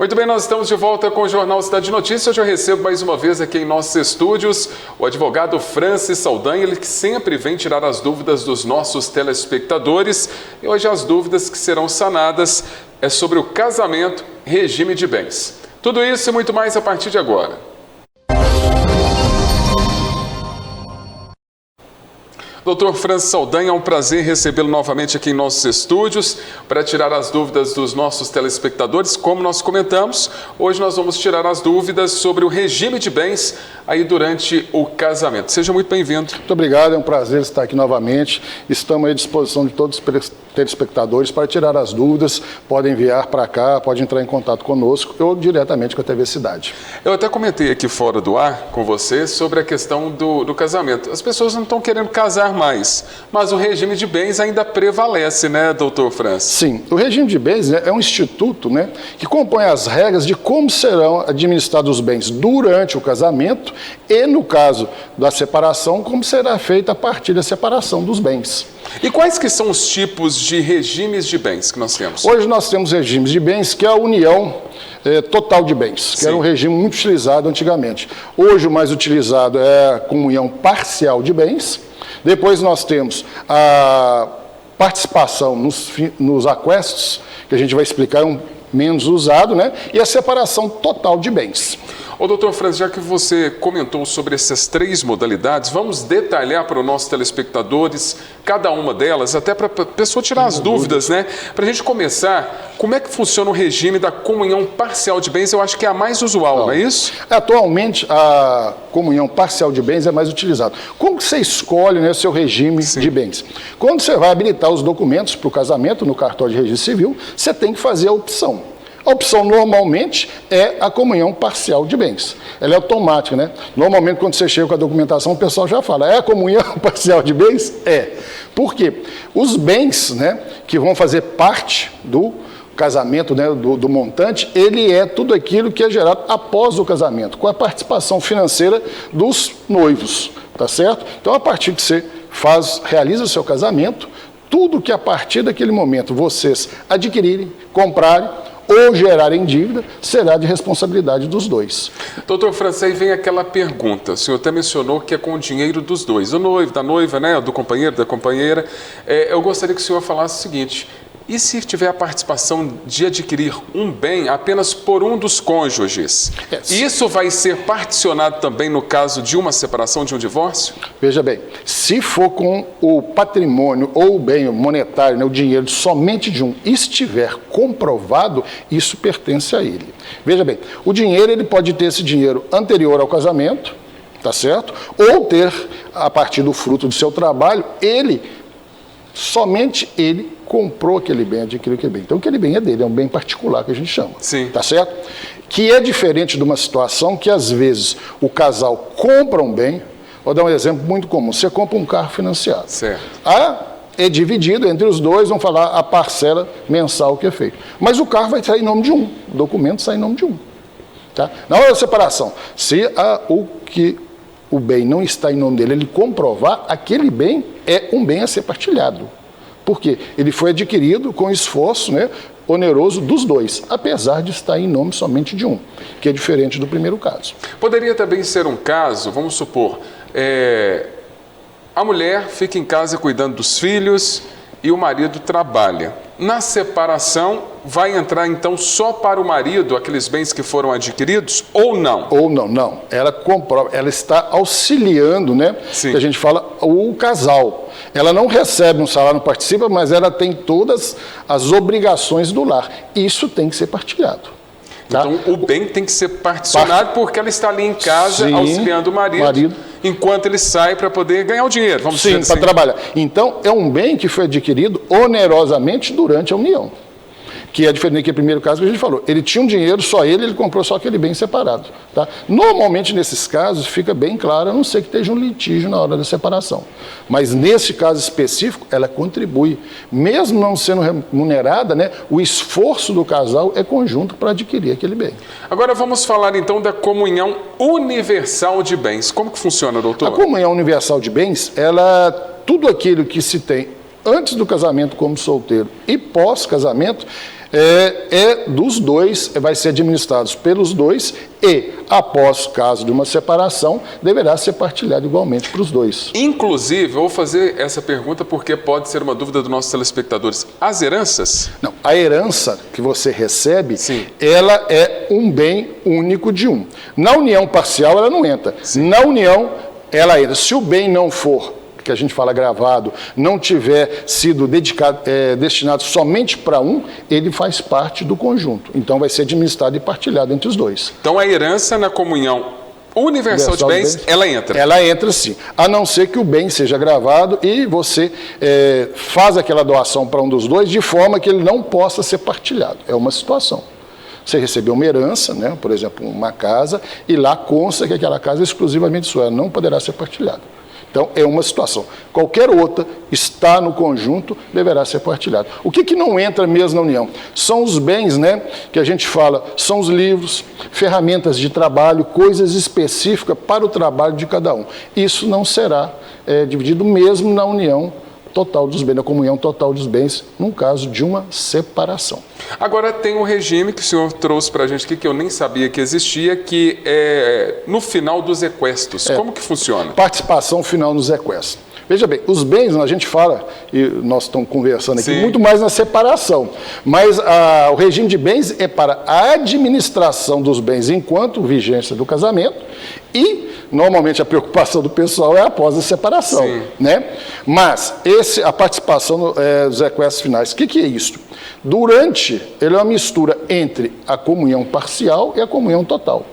Muito bem, nós estamos de volta com o Jornal Cidade Notícias. Hoje eu recebo mais uma vez aqui em nossos estúdios o advogado Francis Saldanha, ele que sempre vem tirar as dúvidas dos nossos telespectadores. E hoje as dúvidas que serão sanadas é sobre o casamento, regime de bens. Tudo isso e muito mais a partir de agora. Doutor Francis Saldanha, é um prazer recebê-lo novamente aqui em nossos estúdios para tirar as dúvidas dos nossos telespectadores. Como nós comentamos, hoje nós vamos tirar as dúvidas sobre o regime de bens aí durante o casamento. Seja muito bem-vindo. Muito obrigado, é um prazer estar aqui novamente. Estamos à disposição de todos os telespectadores para tirar as dúvidas. Podem enviar para cá, pode entrar em contato conosco ou diretamente com a TV Cidade. Eu até comentei aqui fora do ar com você sobre a questão do casamento. As pessoas não estão querendo casar mais, mas o regime de bens ainda prevalece, né, doutor Francis? Sim, o regime de bens é um instituto, que compõe as regras de como serão administrados os bens durante o casamento e, no caso da separação, como será feita a partir da separação dos bens. E quais que são os tipos de regimes de bens que nós temos? Hoje nós temos regimes de bens que é a união total de bens, que Sim. era um regime muito utilizado antigamente. Hoje o mais utilizado é a comunhão parcial de bens. Depois nós temos a participação nos aquestos, que a gente vai explicar, é um menos usado, e a separação total de bens. Ô, doutor Francis, já que você comentou sobre essas três modalidades, vamos detalhar para os nossos telespectadores cada uma delas, até para a pessoa tirar as dúvidas, Para a gente começar, como é que funciona o regime da comunhão parcial de bens? Eu acho que é a mais usual, não é isso? Atualmente, a comunhão parcial de bens é mais utilizada. Como que você escolhe o seu regime de bens? Quando você vai habilitar os documentos para o casamento no cartório de registro civil, você tem que fazer a opção. A opção normalmente é a comunhão parcial de bens. Ela é automática, Normalmente, quando você chega com a documentação, o pessoal já fala, é a comunhão parcial de bens? É. Por quê? Os bens, que vão fazer parte do casamento, do montante, ele é tudo aquilo que é gerado após o casamento, com a participação financeira dos noivos, tá certo? Então, a partir que você realiza o seu casamento, tudo que a partir daquele momento vocês adquirirem, comprarem, ou gerarem dívida, será de responsabilidade dos dois. Doutor Francis, aí vem aquela pergunta, o senhor até mencionou que é com o dinheiro dos dois, o noivo, da noiva, do companheiro, da companheira. Eu gostaria que o senhor falasse o seguinte, e se tiver a participação de adquirir um bem apenas por um dos cônjuges? Isso vai ser particionado também no caso de uma separação, de um divórcio? Veja bem, se for com o patrimônio ou o bem monetário, o dinheiro somente de um, estiver comprovado, isso pertence a ele. Veja bem, o dinheiro, ele pode ter esse dinheiro anterior ao casamento, tá certo? Ou ter, a partir do fruto do seu trabalho, somente ele comprou aquele bem, adquiriu aquele bem. Então, aquele bem é dele, é um bem particular que a gente chama. Sim. Tá certo? Que é diferente de uma situação que, às vezes, o casal compra um bem. Vou dar um exemplo muito comum. Você compra um carro financiado. Certo. É dividido entre os dois, vão falar a parcela mensal que é feita. Mas o carro vai sair em nome de um. O documento sai em nome de um. Tá? Na hora da separação, se o bem não está em nome dele, ele comprovar, aquele bem é um bem a ser partilhado. Por quê? Ele foi adquirido com esforço oneroso dos dois, apesar de estar em nome somente de um, que é diferente do primeiro caso. Poderia também ser um caso, vamos supor, a mulher fica em casa cuidando dos filhos e o marido trabalha. Na separação, vai entrar então só para o marido aqueles bens que foram adquiridos ou não? Ou não. Ela comprova, ela está auxiliando, Sim. Que a gente fala, o casal. Ela não recebe um salário, não participa, mas ela tem todas as obrigações do lar. Isso tem que ser partilhado. Tá? Então, o bem tem que ser particionado porque ela está ali em casa, Sim, auxiliando o marido, enquanto ele sai para poder ganhar o dinheiro, vamos dizer assim. Sim, para trabalhar. Então, é um bem que foi adquirido onerosamente durante a união. Que é diferente do primeiro caso que a gente falou. Ele tinha um dinheiro, só ele comprou só aquele bem separado. Tá? Normalmente, nesses casos, fica bem claro, a não ser que esteja um litígio na hora da separação. Mas, nesse caso específico, ela contribui. Mesmo não sendo remunerada, o esforço do casal é conjunto para adquirir aquele bem. Agora, vamos falar, então, da comunhão universal de bens. Como que funciona, doutor? A comunhão universal de bens, tudo aquilo que se tem antes do casamento como solteiro e pós-casamento, dos dois, vai ser administrados pelos dois e, após o caso de uma separação, deverá ser partilhado igualmente para os dois. Inclusive, eu vou fazer essa pergunta porque pode ser uma dúvida dos nossos telespectadores. As heranças? Não, a herança que você recebe, sim, ela é um bem único de um. Na união parcial, ela não entra. Sim. Na união, ela entra. Se o bem não for, que a gente fala gravado, não tiver sido destinado somente para um, ele faz parte do conjunto. Então vai ser administrado e partilhado entre os dois. Então a herança na comunhão universal de bens, ela entra? Ela entra sim, a não ser que o bem seja gravado e você faz aquela doação para um dos dois de forma que ele não possa ser partilhado. É uma situação. Você recebeu uma herança, né, por exemplo, uma casa, e lá consta que aquela casa é exclusivamente sua, ela não poderá ser partilhada. Então, é uma situação. Qualquer outra está no conjunto, deverá ser partilhado. O que não entra mesmo na união? São os bens, né, que a gente fala, são os livros, ferramentas de trabalho, coisas específicas para o trabalho de cada um. Isso não será dividido mesmo na união total dos bens, na comunhão total dos bens, num caso de uma separação. Agora tem um regime que o senhor trouxe para a gente aqui, que eu nem sabia que existia, que é no final dos equestos. Como que funciona? Participação final nos equestos. Veja bem, os bens, a gente fala, e nós estamos conversando aqui, sim, muito mais na separação, mas o regime de bens é para a administração dos bens enquanto vigência do casamento e, normalmente, a preocupação do pessoal é após a separação, sim, né? Mas a participação dos equestos finais, o que é isso? Ele é uma mistura entre a comunhão parcial e a comunhão total.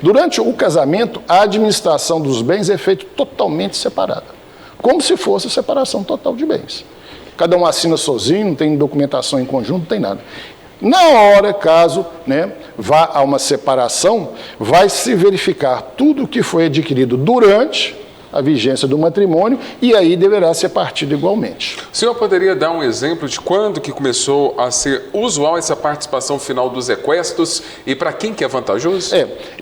Durante o casamento, a administração dos bens é feita totalmente separada, como se fosse a separação total de bens. Cada um assina sozinho, não tem documentação em conjunto, não tem nada. Na hora, caso vá a uma separação, vai se verificar tudo o que foi adquirido durante a vigência do matrimônio e aí deverá ser partido igualmente. O senhor poderia dar um exemplo de quando que começou a ser usual essa participação final dos equestos e para quem que é vantajoso?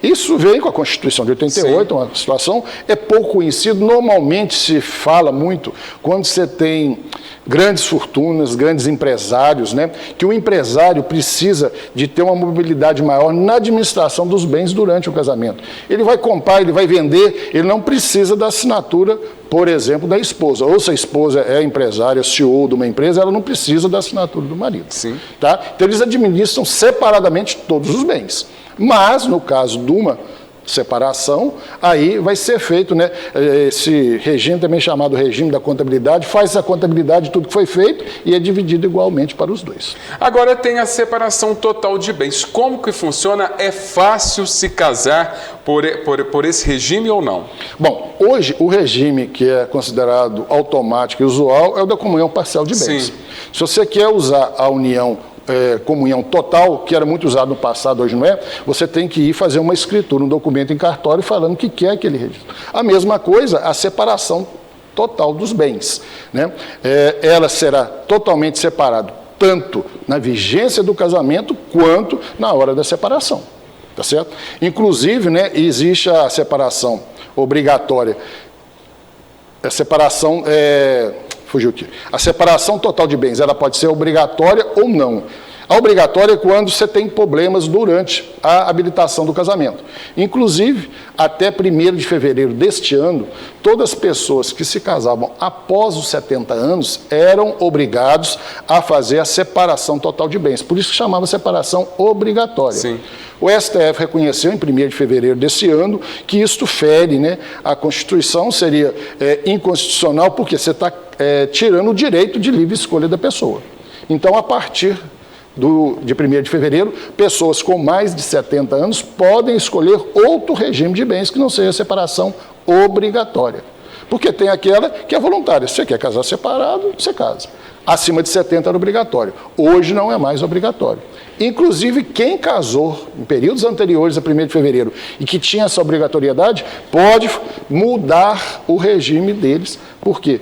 Isso vem com a Constituição de 88, sim, uma situação pouco conhecida. Normalmente se fala muito quando você tem grandes fortunas, grandes empresários, que o empresário precisa de ter uma mobilidade maior na administração dos bens durante o casamento. Ele vai comprar, ele vai vender, ele não precisa da assinatura, por exemplo, da esposa. Ou se a esposa é empresária, CEO de uma empresa, ela não precisa da assinatura do marido. Sim. Tá? Então eles administram separadamente todos os bens. Mas, no caso de uma separação, aí vai ser feito esse regime também chamado regime da contabilidade, faz essa contabilidade de tudo que foi feito e é dividido igualmente para os dois. Agora tem a separação total de bens. Como que funciona? É fácil se casar por esse regime ou não? Bom, hoje o regime que é considerado automático e usual é o da comunhão parcial de bens. Sim. Se você quer usar a união comunhão total, que era muito usado no passado, hoje não é, você tem que ir fazer uma escritura, um documento em cartório falando que quer aquele registro. A mesma coisa, a separação total dos bens, ela será totalmente separada, tanto na vigência do casamento, quanto na hora da separação, tá certo? Inclusive, existe a separação obrigatória, a separação... Fugiu aqui. A separação total de bens, ela pode ser obrigatória ou não. A obrigatória é quando você tem problemas durante a habilitação do casamento. Inclusive, até 1º de fevereiro deste ano, todas as pessoas que se casavam após os 70 anos eram obrigados a fazer a separação total de bens. Por isso que chamava separação obrigatória. Sim. O STF reconheceu em 1º de fevereiro desse ano que isto fere a Constituição, seria inconstitucional porque você está tirando o direito de livre escolha da pessoa. Então, a partir de 1º de fevereiro, pessoas com mais de 70 anos podem escolher outro regime de bens que não seja separação obrigatória. Porque tem aquela que é voluntária. Se você quer casar separado, você casa. Acima de 70 era obrigatório. Hoje não é mais obrigatório. Inclusive, quem casou em períodos anteriores a 1º de fevereiro e que tinha essa obrigatoriedade, pode mudar o regime deles, porque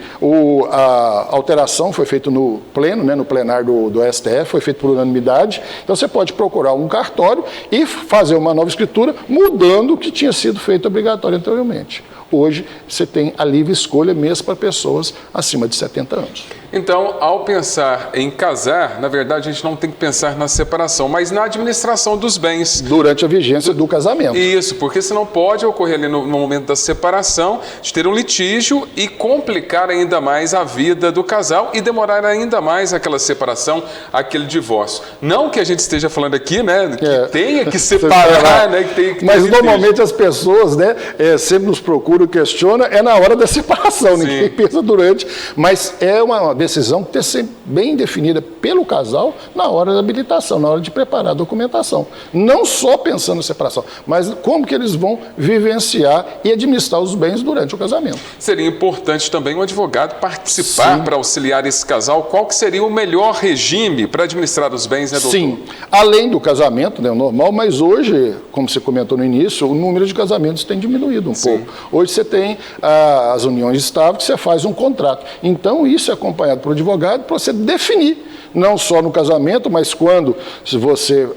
a alteração foi feita no pleno, no plenário do STF, foi feita por unanimidade. Então, você pode procurar um cartório e fazer uma nova escritura, mudando o que tinha sido feito obrigatório anteriormente. hoje você tem a livre escolha mesmo para pessoas acima de 70 anos. Então, ao pensar em casar, na verdade a gente não tem que pensar na separação, mas na administração dos bens. Durante a vigência do casamento. Isso, porque senão pode ocorrer ali no momento da separação, de ter um litígio e complicar ainda mais a vida do casal e demorar ainda mais aquela separação, aquele divórcio. Não que a gente esteja falando aqui, né, que tenha que separar, né, que tenha que ter mas normalmente as pessoas, né, sempre nos procuram, questionam, é na hora da separação, ninguém pensa durante, mas é uma decisão que tem que ser bem definida pelo casal na hora da habilitação, na hora de preparar a documentação. Não só pensando em separação, mas como que eles vão vivenciar e administrar os bens durante o casamento. Seria importante também um advogado participar para auxiliar esse casal. Qual que seria o melhor regime para administrar os bens, né, doutor? Sim, além do casamento, né, o normal, mas hoje, como você comentou no início, o número de casamentos tem diminuído um pouco. Hoje você tem as uniões estáveis, que você faz um contrato. Então, isso é acompanhado por advogado para você definir, não só no casamento, mas quando se você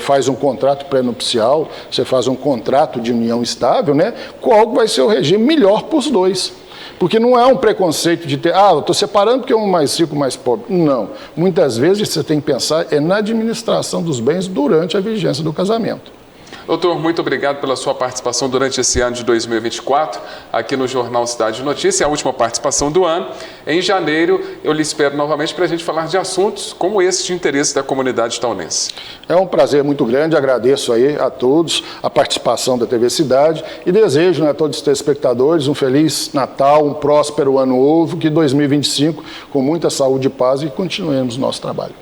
faz um contrato pré-nupcial, você faz um contrato de união estável, né, qual vai ser o regime melhor para os dois. Porque não é um preconceito de ter, eu estou separando porque um mais rico, mais pobre. Não. Muitas vezes você tem que pensar na administração dos bens durante a vigência do casamento. Doutor, muito obrigado pela sua participação durante esse ano de 2024 aqui no Jornal Cidade de Notícias, a última participação do ano. Em janeiro, eu lhe espero novamente para a gente falar de assuntos como esse de interesse da comunidade taunense. É um prazer muito grande, agradeço aí a todos a participação da TV Cidade e desejo, né, a todos os telespectadores um feliz Natal, um próspero ano novo, que 2025 com muita saúde e paz e continuemos nosso trabalho.